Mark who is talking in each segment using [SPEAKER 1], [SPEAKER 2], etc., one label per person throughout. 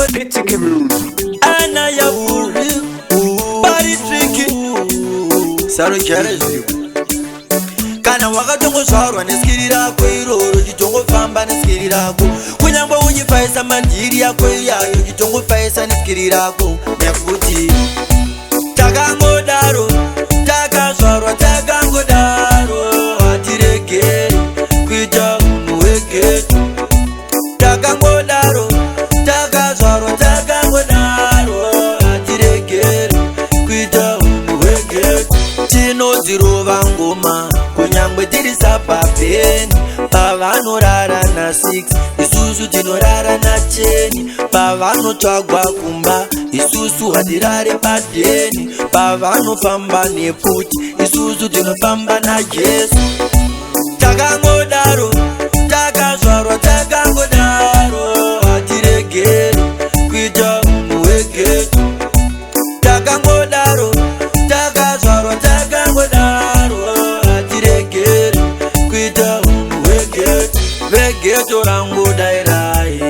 [SPEAKER 1] PTK
[SPEAKER 2] Ana ya body tricky Saro Jerez Kana wakatongo zvarwa neskiri rako iroro chitongo famba neskiri rako kunyangwa uchifaisa mandiri yako iyayo chitongo faisa neskiri rako nekuti takangodaro takazvarwa takangodaro hatiregeri kuita munhu wegetu takangodaro takazvarwa takangodaro hatiregeri kuita munhu wegetu tinodzirova ngoma kunyangwe tiri sapapeni pavanorara na6 isusu tinorara na10 pavanotsvagwa kumba isusu hatirare padeni pavanofamba neputi isusu tinofamba najesu takangodaro takazvarwa takangodaro hatiregeri kuita munhu wegetu takangodaro takazvarwa takangodaro hatiregeri kuita munhu wegetu vegeto rangu dairai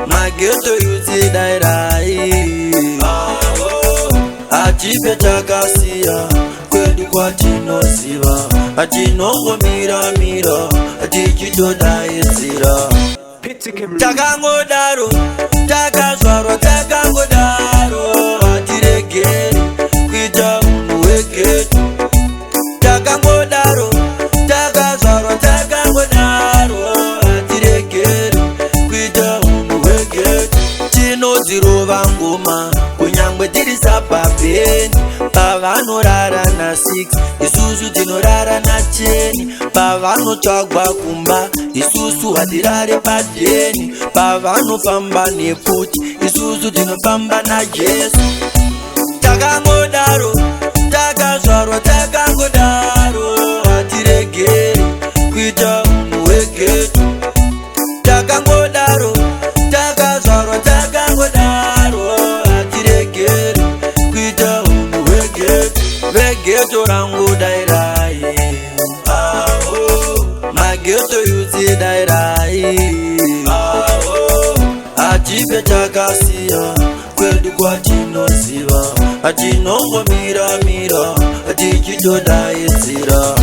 [SPEAKER 2] mageto yuzi dairai hatipe takasiya kwedu kwatinoziva hatinongomira hatichitodaidzira takangodaro takazvarwa takangodaro hatiregeri kuita munhu wegetu takangodaro takazvarwa takangodaro hatiregeri kuita munhu wegetu tinodzirova ngoma kunyangwe tiri sapapeni pavanorara na6 isusu tinorara na10 pavanotsvagwa kumba isusu hatirare padeni pavanofamba neputi isusu tinofamba najesu takangodaro takazvarwa takangodaro hatiregeri kuita munhu wegetu takangodaro takazvarwa takangodaro hatiregeri kuita munhu wegetu vegeto rangu dairai mageto yuzi dairai hatipe takasiya kwedu kwatinoziva hatinongomira hatichitodaidzira